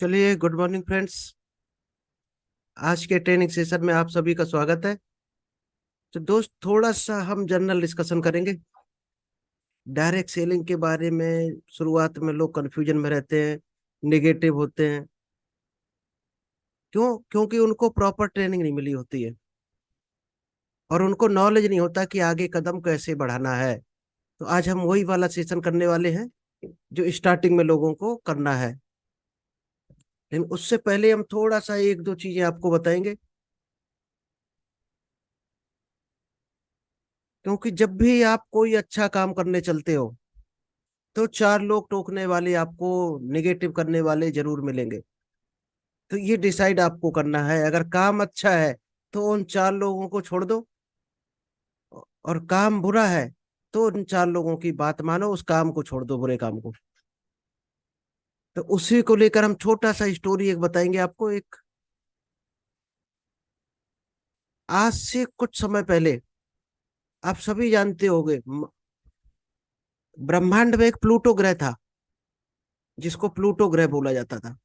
चलिए, good morning friends. आज के ट्रेनिंग सेशन में आप सभी का स्वागत है। तो दोस्त, थोड़ा सा हम जनरल डिस्कशन करेंगे डायरेक्ट सेलिंग के बारे में। शुरुआत में लोग कंफ्यूजन में रहते हैं, नेगेटिव होते हैं। क्यों? क्योंकि उनको प्रॉपर ट्रेनिंग नहीं मिली होती है और उनको नॉलेज नहीं होता कि आगे कदम कैसे बढ़ाना है। तो आज हम वही वाला सेशन करने वाले हैं जो स्टार्टिंग में लोगों को करना है। लेकिन उससे पहले हम थोड़ा सा एक दो चीजें आपको बताएंगे। क्योंकि जब भी आप कोई अच्छा काम करने चलते हो तो चार लोग टोकने वाले, आपको निगेटिव करने वाले जरूर मिलेंगे। तो ये डिसाइड आपको करना है, अगर काम अच्छा है तो उन चार लोगों को छोड़ दो, और काम बुरा है तो उन चार लोगों की बात मानो, उस काम को छोड़ दो, बुरे काम को। तो उसी को लेकर हम छोटा सा स्टोरी एक बताएंगे आपको। एक आज से कुछ समय पहले आप सभी जानते होंगे, ब्रह्मांड में एक प्लूटो ग्रह था जिसको प्लूटो ग्रह बोला जाता था।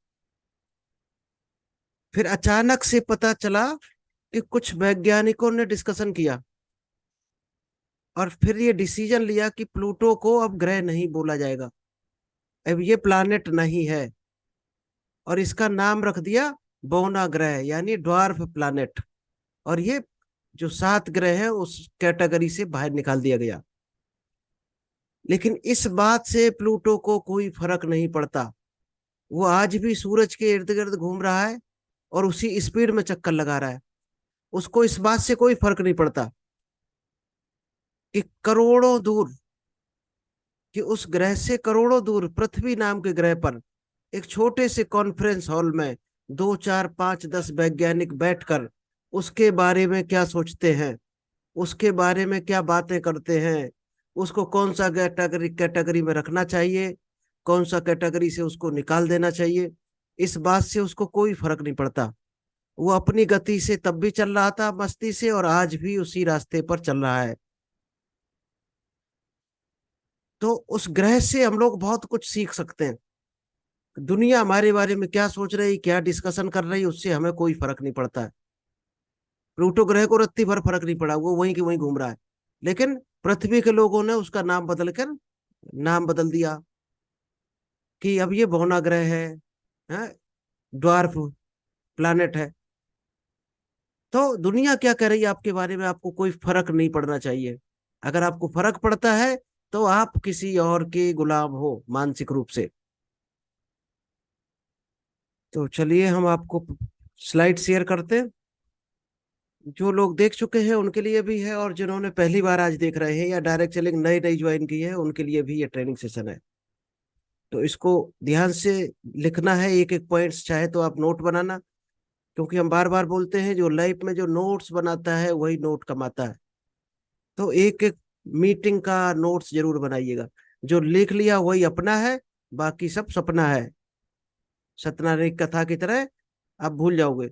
फिर अचानक से पता चला कि कुछ वैज्ञानिकों ने डिस्कशन किया और फिर ये डिसीजन लिया कि प्लूटो को अब ग्रह नहीं बोला जाएगा, अब ये प्लैनेट नहीं है, और इसका नाम रख दिया बौना ग्रह, यानी ड्वार्फ प्लैनेट। और ये जो सात ग्रह है उस कैटेगरी से बाहर निकाल दिया गया। लेकिन इस बात से प्लूटो को कोई फर्क नहीं पड़ता। वो आज भी सूरज के इर्द गिर्द घूम रहा है और उसी स्पीड में चक्कर लगा रहा है। उसको इस बात से कोई फर्क नहीं पड़ता कि करोड़ों दूर, कि उस ग्रह से करोड़ों दूर पृथ्वी नाम के ग्रह पर एक छोटे से कॉन्फ्रेंस हॉल में दो चार पांच 10 वैज्ञानिक बैठकर उसके बारे में क्या सोचते हैं, उसके बारे में क्या बातें करते हैं, उसको कौन सा कैटेगरी कैटेगरी में रखना चाहिए, कौन सा कैटेगरी से उसको निकाल देना चाहिए, इस बात से उसको कोई फर्क नहीं पड़ता। वो अपनी गति से तब भी चल रहा था, मस्ती से, और आज भी उसी रास्ते पर चल रहा है। तो उस ग्रह से हम लोग बहुत कुछ सीख सकते हैं। दुनिया हमारे बारे में क्या सोच रही, क्या डिस्कशन कर रही, उससे हमें कोई फर्क नहीं पड़ता है। प्लूटो ग्रह को रत्ती भर फर्क नहीं पड़ा, वो वहीं के वहीं घूम रहा है। लेकिन पृथ्वी के लोगों ने उसका नाम बदल कर नाम बदल दिया कि अब ये बौना ग्रह है, ड्वार्फ प्लैनेट है। तो दुनिया क्या कह रही है आपके बारे में, आपको कोई फर्क नहीं पड़ना चाहिए। अगर आपको फर्क पड़ता है तो आप किसी और के गुलाम हो मानसिक रूप से। तो चलिए हम आपको स्लाइड शेयर करते हैं। जो लोग देख चुके हैं उनके लिए भी है, और जिन्होंने पहली बार आज देख रहे हैं या डायरेक्ट सेलिंग नई नई ज्वाइन की है उनके लिए भी ये ट्रेनिंग सेशन है। तो इसको ध्यान से लिखना है, एक एक पॉइंट्स, चाहे तो आप नोट बनाना। क्योंकि हम बार बार बोलते हैं जो लाइफ में जो नोट्स बनाता है वही नोट कमाता है। तो एक एक मीटिंग का नोट्स जरूर बनाइएगा। जो लिख लिया वही अपना है, बाकी सब सपना है। सत्यनारायण की कथा की तरह आप भूल जाओगे।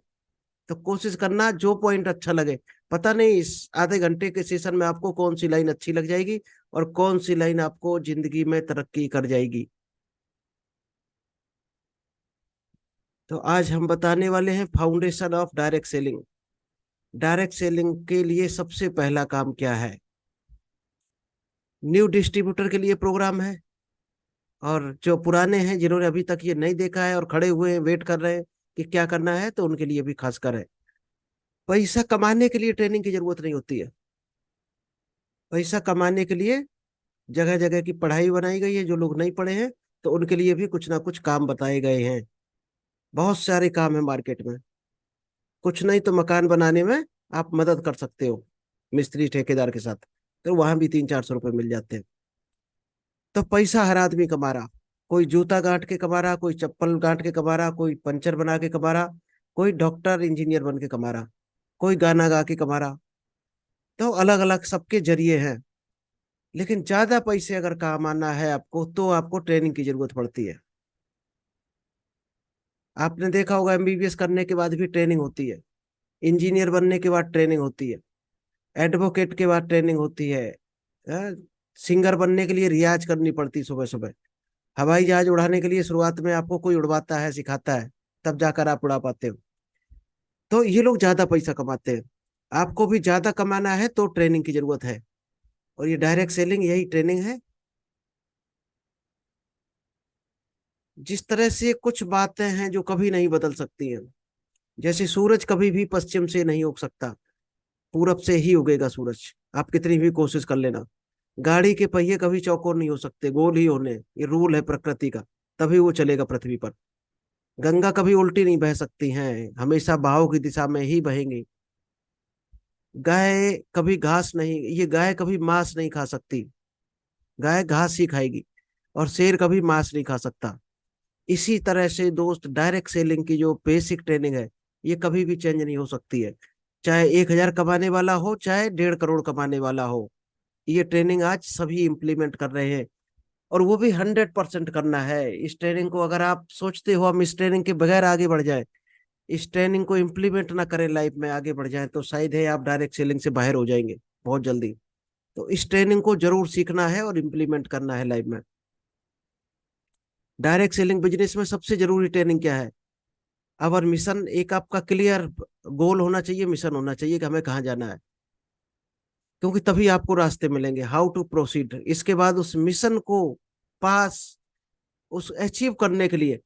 तो कोशिश करना जो पॉइंट अच्छा लगे। पता नहीं इस आधे घंटे के सेशन में आपको कौन सी लाइन अच्छी लग जाएगी और कौन सी लाइन आपको जिंदगी में तरक्की कर जाएगी। तो आज हम बताने वाले हैं foundation of direct selling. Direct selling के लिए सबसे पहला काम क्या है? न्यू डिस्ट्रीब्यूटर के लिए प्रोग्राम है, और जो पुराने हैं जिन्होंने अभी तक ये नहीं देखा है और खड़े हुए हैं वेट कर रहे हैं कि क्या करना है, तो उनके लिए भी खासकर है। पैसा कमाने के लिए ट्रेनिंग की जरूरत नहीं होती है। पैसा कमाने के लिए जगह जगह की पढ़ाई बनाई गई है। जो लोग नहीं पढ़े हैं तो उनके लिए भी कुछ ना कुछ काम बताए गए हैं। बहुत सारे काम है मार्केट में। कुछ नहीं तो मकान बनाने में आप मदद कर सकते हो मिस्त्री ठेकेदार के साथ, तो वहां भी 300-400 रुपये मिल जाते हैं। तो पैसा हर आदमी कमा रहा। कोई जूता गांठ के कमा रहा, कोई चप्पल गांठ के कमा रहा, कोई पंचर बना के कमा रहा, कोई डॉक्टर इंजीनियर बन के कमा रहा, कोई गाना गा के कमा रहा। तो अलग अलग सबके जरिए हैं। लेकिन ज्यादा पैसे अगर कमाना है आपको तो आपको ट्रेनिंग की जरूरत पड़ती है। आपने देखा होगा एमबीबीएस करने के बाद भी ट्रेनिंग होती है, इंजीनियर बनने के बाद ट्रेनिंग होती है, एडवोकेट के बाद ट्रेनिंग होती है, सिंगर बनने के लिए रियाज करनी पड़ती सुबह सुबह। हवाई जहाज उड़ाने के लिए शुरुआत में आपको कोई उड़वाता है, सिखाता है, तब जाकर आप उड़ा पाते हो। तो ये लोग ज्यादा पैसा कमाते हैं। आपको भी ज्यादा कमाना है तो ट्रेनिंग की जरूरत है, और ये डायरेक्ट सेलिंग यही ट्रेनिंग है। जिस तरह से कुछ बातें हैं जो कभी नहीं बदल सकती हैं, जैसे सूरज कभी भी पश्चिम से नहीं उग सकता, पूरब से ही उगेगा सूरज, आप कितनी भी कोशिश कर लेना। गाड़ी के पहिए कभी चौकोर नहीं हो सकते, गोल ही होने, ये रूल है प्रकृति का, तभी वो चलेगा पृथ्वी पर। गंगा कभी उल्टी नहीं बह सकती हैं, हमेशा बहाव की दिशा में ही बहेंगी। गाय कभी घास नहीं, ये गाय कभी मांस नहीं खा सकती, गाय घास ही खाएगी। और शेर कभी मांस नहीं खा सकता। इसी तरह से दोस्त, डायरेक्ट सेलिंग की जो बेसिक ट्रेनिंग है, ये कभी भी चेंज नहीं हो सकती है। चाहे 1,000 कमाने वाला हो, चाहे 1.5 करोड़ कमाने वाला हो, ये ट्रेनिंग आज सभी इम्प्लीमेंट कर रहे हैं। और वो भी 100% करना है इस ट्रेनिंग को। अगर आप सोचते हो हम इस ट्रेनिंग के बगैर आगे बढ़ जाए, इस ट्रेनिंग को इम्प्लीमेंट ना करें, लाइफ में आगे बढ़ जाए, तो शायद है आप डायरेक्ट सेलिंग से बाहर हो जाएंगे बहुत जल्दी। तो इस ट्रेनिंग को जरूर सीखना है और इम्प्लीमेंट करना है लाइफ में। डायरेक्ट सेलिंग बिजनेस में सबसे जरूरी ट्रेनिंग क्या है? अवर मिशन, एक आपका क्लियर गोल होना चाहिए, मिशन होना चाहिए कि हमें कहाँ जाना है, क्योंकि तभी आपको रास्ते मिलेंगे हाउ टू प्रोसीड। इसके बाद उस मिशन को पास, उस अचीव करने के लिए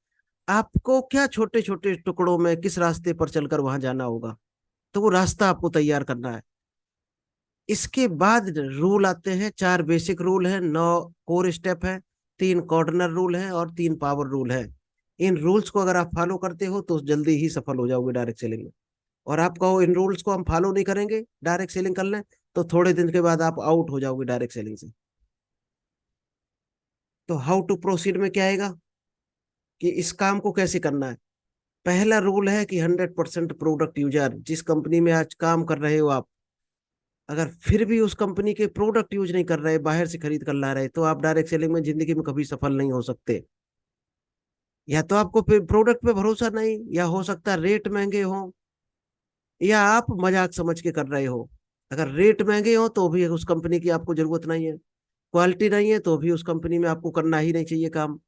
आपको क्या छोटे छोटे टुकड़ों में किस रास्ते पर चलकर वहां जाना होगा, तो वो रास्ता आपको तैयार करना है। इसके बाद रूल आते हैं, 4 बेसिक रूल हैं, 9 कोर स्टेप है, 3 कॉर्डिनर रूल है और 3 पावर रूल है। इन रूल्स को अगर आप फॉलो करते हो तो जल्दी ही सफल हो जाओगे डायरेक्ट सेलिंग में। और आप कहो इन रूल्स को हम फॉलो नहीं करेंगे, डायरेक्ट सेलिंग कर लें, तो थोड़े दिन के बाद आप आउट हो जाओगे डायरेक्ट सेलिंग से। तो हाउ टू प्रोसीड में क्या आएगा कि इस काम को कैसे करना है। पहला रूल है कि 100% प्रोडक्ट यूजर, जिस कंपनी में आज काम कर रहे हो आप, अगर फिर भी उस कंपनी के प्रोडक्ट यूज नहीं कर रहे, बाहर से खरीद कर ला रहे, तो आप डायरेक्ट सेलिंग में जिंदगी में कभी सफल नहीं हो सकते। या तो आपको प्रोडक्ट पे भरोसा नहीं, या हो सकता है रेट महंगे हो, या आप मजाक समझ के कर रहे हो। अगर रेट महंगे हो तो भी उस कंपनी की आपको जरूरत नहीं है, क्वालिटी नहीं है तो भी उस कंपनी में आपको करना ही नहीं चाहिए काम।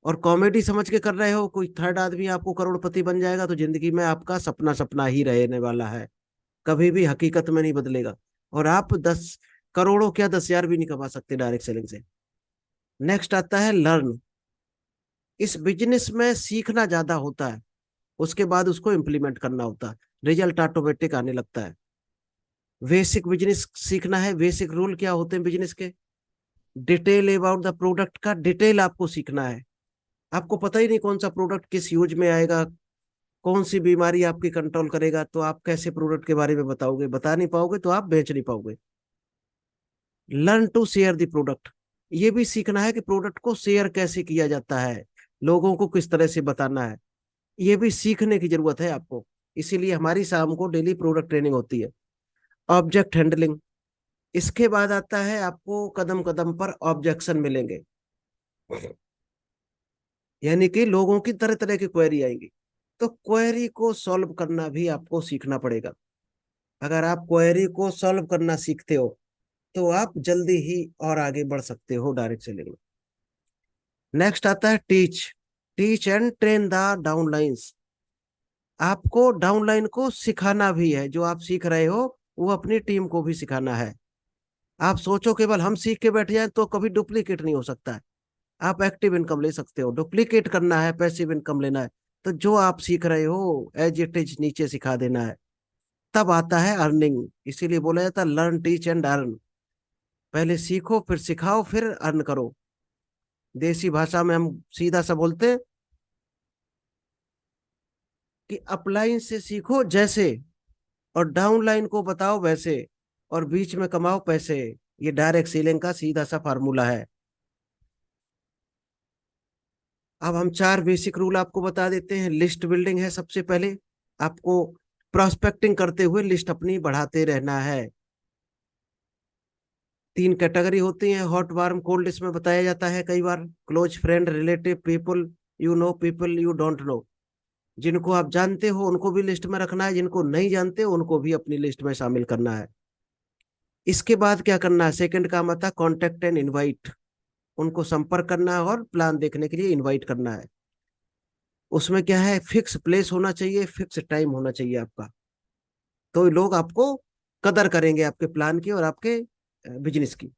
और कॉमेडी समझ के कर रहे हो, कोई थर्ड आदमी आपको करोड़पति बन जाएगा, तो जिंदगी में आपका सपना सपना ही रहने वाला है, कभी भी हकीकत में नहीं बदलेगा। और आप 10 करोड़ों क्या 10,000 भी नहीं कमा सकते डायरेक्ट सेलिंग से। नेक्स्ट आता है लर्न। इस बिजनेस में सीखना ज्यादा होता है, उसके बाद उसको इम्प्लीमेंट करना होता है, रिजल्ट ऑटोमेटिक आने लगता है। बेसिक बिजनेस सीखना है। बेसिक रूल क्या होते हैं बिजनेस के? डिटेल अबाउट द प्रोडक्ट का डिटेल आपको सीखना है। आपको पता ही नहीं कौन सा प्रोडक्ट किस यूज में आएगा, कौन सी बीमारी आपकी कंट्रोल करेगा, तो आप कैसे प्रोडक्ट के बारे में बताओगे? बता नहीं पाओगे तो आप बेच नहीं पाओगे। Learn to share the product, ये भी सीखना है कि प्रोडक्ट को शेयर कैसे किया जाता है, लोगों को किस तरह से बताना है, ये भी सीखने की जरूरत है आपको। इसीलिए हमारी शाम को डेली प्रोडक्ट ट्रेनिंग होती है। ऑब्जेक्ट हैंडलिंग, इसके बाद आता है आपको कदम कदम पर ऑब्जेक्शन मिलेंगे, यानी कि लोगों की तरह तरह की क्वेरी आएंगी, तो क्वेरी को सॉल्व करना भी आपको सीखना पड़ेगा। अगर आप क्वेरी को सॉल्व करना सीखते हो तो आप जल्दी ही और आगे बढ़ सकते हो डायरेक्ट सेलिंग में। नेक्स्ट आता है teach. Teach and train the downlines. आपको डाउनलाइन को सिखाना भी है, जो आप सीख रहे हो वो अपनी टीम को भी सिखाना है। आप सोचो केवल हम सीख के बैठ जाए तो कभी डुप्लीकेट नहीं हो सकता है। आप एक्टिव इनकम ले सकते हो, डुप्लीकेट करना है, पैसिव इनकम लेना है, तो जो आप सीख रहे हो एज इट इज नीचे सिखा देना है। तब आता है अर्निंग। इसीलिए बोला जाता है लर्न टीच एंड अर्न। पहले सीखो, फिर सिखाओ, फिर अर्न करो। देसी भाषा में हम सीधा सा बोलते हैं कि अपलाइन से सीखो जैसे, और डाउनलाइन को बताओ वैसे, और बीच में कमाओ पैसे। ये डायरेक्ट सेलिंग का सीधा सा फार्मूला है। अब हम 4 बेसिक रूल आपको बता देते हैं। लिस्ट बिल्डिंग है सबसे पहले, आपको प्रोस्पेक्टिंग करते हुए लिस्ट अपनी बढ़ाते रहना है। 3 कैटेगरी होती हैं, हॉट वार्म कोल्ड, इसमें बताया जाता है कई बार। Close friend, relative, people you know, people you don't know. जिनको आप जानते हो उनको भी लिस्ट में रखना है, जिनको नहीं जानते उनको भी अपनी लिस्ट में शामिल करना है। इसके बाद क्या करना है? सेकंड काम आता है कॉन्टेक्ट एंड इनवाइट। उनको संपर्क करना है और प्लान देखने के लिए इनवाइट करना है। उसमें क्या है, फिक्स प्लेस होना चाहिए, फिक्स टाइम होना चाहिए आपका, तो लोग आपको कदर करेंगे आपके प्लान की और आपके बिजनेस की।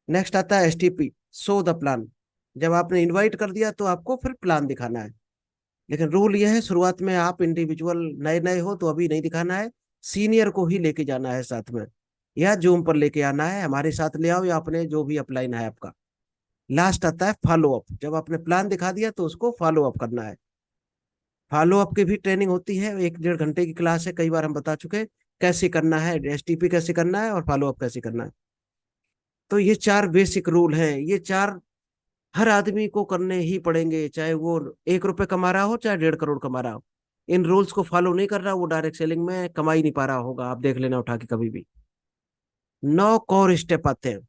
नेक्स्ट आता है एसटीपी, शो द प्लान। जब आपने इनवाइट कर दिया तो आपको फिर प्लान दिखाना है। लेकिन रूल यह है, शुरुआत में आप इंडिविजुअल नए नए हो तो अभी नहीं दिखाना है, सीनियर को ही लेके जाना है साथ में, या जूम पर लेके आना है, हमारे साथ ले आओ, या अपने जो भी अपलाइन है आपका। लास्ट आता है फॉलो अप। जब आपने प्लान दिखा दिया तो उसको फॉलो अप करना है। फॉलो अप की भी ट्रेनिंग होती है, 1 1.5 घंटे की क्लास है, कई बार हम बता चुके कैसे करना है, एसटीपी कैसे करना है और फॉलो अप कैसे करना है। तो ये 4 बेसिक रूल हैं, ये 4 हर आदमी को करने ही पड़ेंगे, चाहे वो 1 रुपए कमा रहा हो चाहे 1.5 करोड़ कमा रहा हो। इन रूल्स को फॉलो नहीं कर रहा, वो डायरेक्ट सेलिंग में कमा ही नहीं पा रहा होगा, आप देख लेना उठा के कभी भी। 9 कोर स्टेप आते हैं।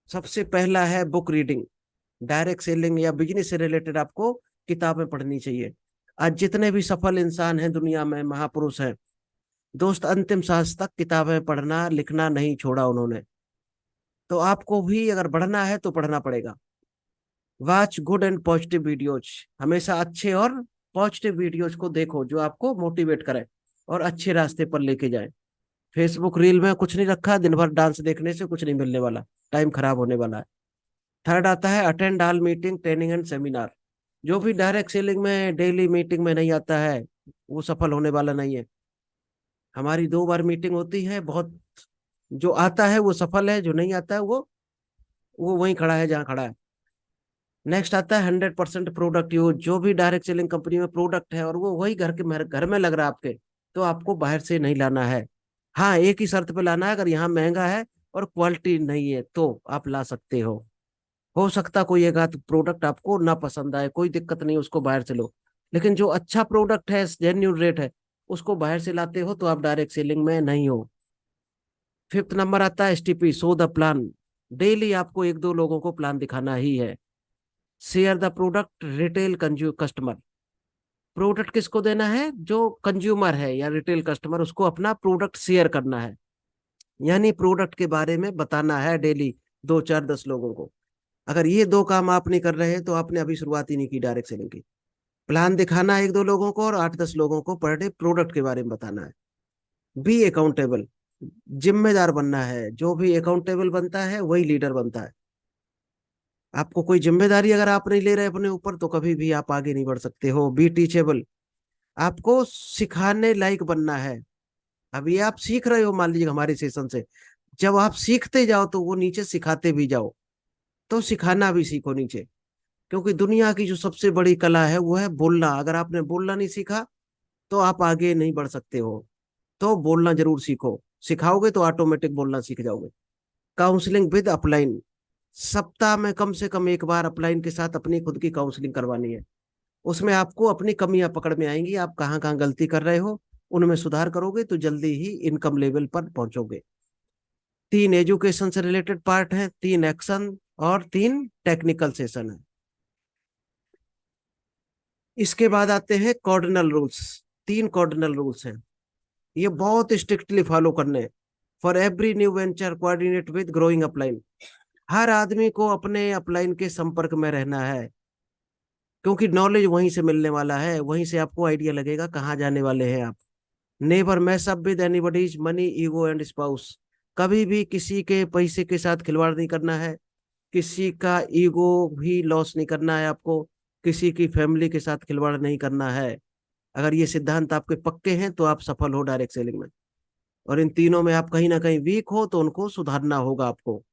सबसे पहला है बुक रीडिंग। डायरेक्ट सेलिंग या बिजनेस से रिलेटेड आपको किताबें पढ़नी चाहिए। आज जितने भी सफल इंसान हैं दुनिया में, महापुरुष हैं दोस्त, अंतिम सांस तक किताबें पढ़ना लिखना नहीं छोड़ा उन्होंने। तो आपको भी अगर बढ़ना है तो पढ़ना पड़ेगा। Watch good and positive videos. हमेशा अच्छे और पॉजिटिव वीडियोज को देखो जो आपको मोटिवेट करे और अच्छे रास्ते पर लेके जाए। फेसबुक रील में कुछ नहीं रखा, दिन भर डांस देखने से कुछ नहीं मिलने वाला, टाइम खराब होने वाला है। थर्ड आता है attend all meeting training and seminar. जो भी डायरेक्ट सेलिंग में डेली मीटिंग में नहीं आता है वो सफल होने वाला नहीं है। हमारी 2 बार मीटिंग होती है, बहुत जो आता है वो सफल है, जो नहीं आता है वो वहीं खड़ा है जहाँ खड़ा है। नेक्स्ट आता है 100% प्रोडक्ट यूज। जो भी डायरेक्ट सेलिंग कंपनी में प्रोडक्ट है और वो वही घर में लग रहा है आपके, तो आपको बाहर से नहीं लाना है। हाँ, एक ही शर्त पे लाना है, अगर यहाँ महंगा है और क्वालिटी नहीं है तो आप ला सकते हो सकता कोई एक आध प्रोडक्ट आपको ना पसंद आए, कोई दिक्कत नहीं, उसको बाहर से लो। लेकिन जो अच्छा प्रोडक्ट है, जेन्यून रेट है, उसको बाहर से लाते हो तो आप डायरेक्ट सेलिंग में नहीं हो। फिफ्थ नंबर आता है STP, so the plan. Daily आपको 1 2 लोगों को प्लान दिखाना ही है। Share the product retail customer. Product किसको देना है, जो कंज्यूमर है या रिटेल कस्टमर, उसको अपना प्रोडक्ट शेयर करना है, यानी प्रोडक्ट के बारे में बताना है डेली 2 4 10 लोगों को। अगर ये 2 काम आप नहीं कर रहे तो आपने अभी शुरुआत ही नहीं की डायरेक्ट सेलिंग की। प्लान दिखाना 1 2 लोगों को और 8 10 लोगों को पर डे प्रोडक्ट के बारे में बताना है। Be accountable. जिम्मेदार बनना है, जो भी अकाउंटेबल बनता है वही लीडर बनता है। आपको कोई जिम्मेदारी अगर आप नहीं ले रहे अपने ऊपर तो कभी भी आप आगे नहीं बढ़ सकते हो। Be teachable. आपको सिखाने लायक बनना है। अभी आप सीख रहे हो मान लीजिए हमारे सेशन से, जब आप सीखते जाओ तो वो नीचे सिखाते भी जाओ, तो सिखाना भी सीखो नीचे। क्योंकि दुनिया की जो सबसे बड़ी कला है वो है बोलना। अगर आपने बोलना नहीं सीखा तो आप आगे नहीं बढ़ सकते हो। तो बोलना जरूर सीखो, सिखाओगे तो ऑटोमेटिक बोलना सीख जाओगे। Counselling with upline. सप्ताह में कम से कम 1 बार अपलाइन के साथ अपनी खुद की काउंसलिंग करवानी है। उसमें आपको अपनी कमियां पकड़ में आएंगी, आप कहाँ कहाँ गलती कर रहे हो, उनमें सुधार करोगे तो जल्दी ही इनकम लेवल पर पहुंचोगे। 3 एजुकेशन से रिलेटेड पार्ट है, 3 एक्शन और 3 टेक्निकल सेशन है। इसके बाद आते हैं कॉर्डिनल रूल्स। 3 कॉर्डिनल रूल्स हैं, ये बहुत स्ट्रिक्टली फॉलो करने। For every new venture coordinate with growing upline. हर आदमी को अपने अपलाइन के संपर्क में रहना है, क्योंकि नॉलेज वहीं से मिलने वाला है, वहीं से आपको आइडिया लगेगा कहाँ जाने वाले हैं आप। Never mess up with anybody's money ego and spouse. कभी भी किसी के पैसे के साथ खिलवाड़ नहीं करना है, किसी का ईगो भी लॉस नहीं करना है आपको, किसी की फैमिली के साथ खिलवाड़ नहीं करना है। अगर ये सिद्धांत आपके पक्के हैं तो आप सफल हो डायरेक्ट सेलिंग में। और इन तीनों में आप कहीं ना कहीं वीक हो तो उनको सुधारना होगा आपको।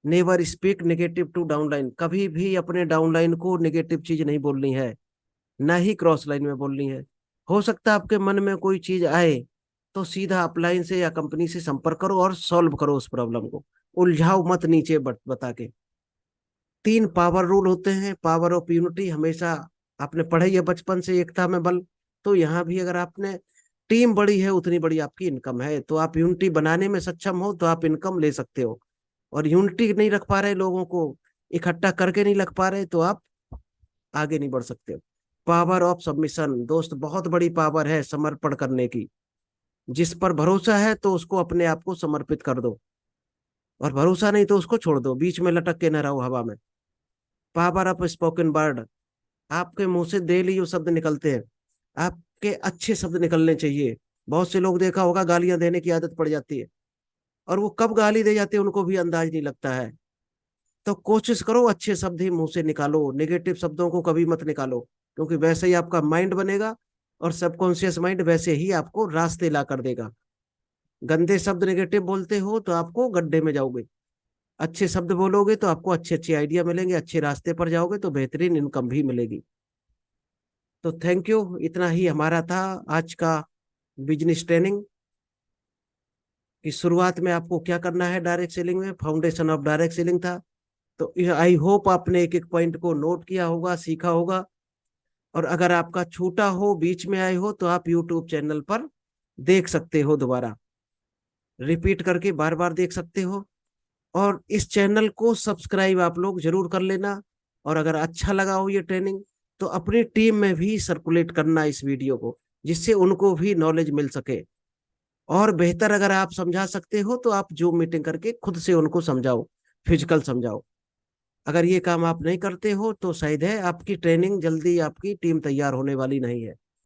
Never speak negative to downline. कभी भी अपने डाउनलाइन को नेगेटिव चीज नहीं बोलनी है, ना ही क्रॉस लाइन में बोलनी है। हो सकता है आपके मन में कोई चीज आए तो सीधा अपलाइन से या कंपनी से संपर्क करो और सॉल्व करो उस प्रॉब्लम को, उलझाओ मत नीचे बता के। 3 पावर रूल होते हैं। पावर ऑफ यूनिटी, हमेशा आपने पढ़े ही है बचपन से, एकता में बल। तो यहाँ भी अगर आपने टीम बड़ी है उतनी बड़ी आपकी इनकम है, तो आप यूनिटी बनाने में सक्षम हो तो आप इनकम ले सकते हो। और यूनिटी नहीं रख पा रहे, लोगों को इकट्ठा करके नहीं रख पा रहे, तो आप आगे नहीं बढ़ सकते हो। पावर ऑफ सबमिशन दोस्त, बहुत बड़ी पावर है समर्पण करने की। जिस पर भरोसा है तो उसको अपने आप को समर्पित कर दो। और भरोसा नहीं तो उसको छोड़ दो, बीच में लटक के न रहो हवा में। Power of spoken word. आपके मुंह से डेली जो शब्द निकलते हैं, आपके अच्छे शब्द निकलने चाहिए। बहुत से लोग देखा होगा गालियां देने की आदत पड़ जाती है, और वो कब गाली दे जाते हैं उनको भी अंदाज नहीं लगता है। तो कोशिश करो अच्छे शब्द ही मुंह से निकालो, नेगेटिव शब्दों को कभी मत निकालो, क्योंकि वैसे ही आपका माइंड बनेगा, और सबकॉन्शियस माइंड वैसे ही आपको रास्ते ला कर देगा। गंदे शब्द नेगेटिव बोलते हो तो आपको गड्ढे में जाओगे, अच्छे शब्द बोलोगे तो आपको अच्छे अच्छे आइडिया मिलेंगे, अच्छे रास्ते पर जाओगे तो बेहतरीन इनकम भी मिलेगी। तो थैंक यू, इतना ही हमारा था आज का बिजनेस ट्रेनिंग। कि शुरुआत में आपको क्या करना है डायरेक्ट सेलिंग में, फाउंडेशन ऑफ डायरेक्ट सेलिंग था। तो आई होप आपने एक एक पॉइंट को नोट किया होगा, सीखा होगा। और अगर आपका छूटा हो, बीच में आए हो, तो आप यूट्यूब चैनल पर देख सकते हो, दोबारा रिपीट करके बार बार देख सकते हो। और इस चैनल को सब्सक्राइब आप लोग जरूर कर लेना। और अगर अच्छा लगा हो ये ट्रेनिंग, तो अपनी टीम में भी सर्कुलेट करना इस वीडियो को, जिससे उनको भी नॉलेज मिल सके। और बेहतर अगर आप समझा सकते हो तो आप जूम मीटिंग करके खुद से उनको समझाओ, फिजिकल समझाओ। अगर ये काम आप नहीं करते हो तो शायद है आपकी ट्रेनिंग जल्दी आपकी टीम तैयार होने वाली नहीं है।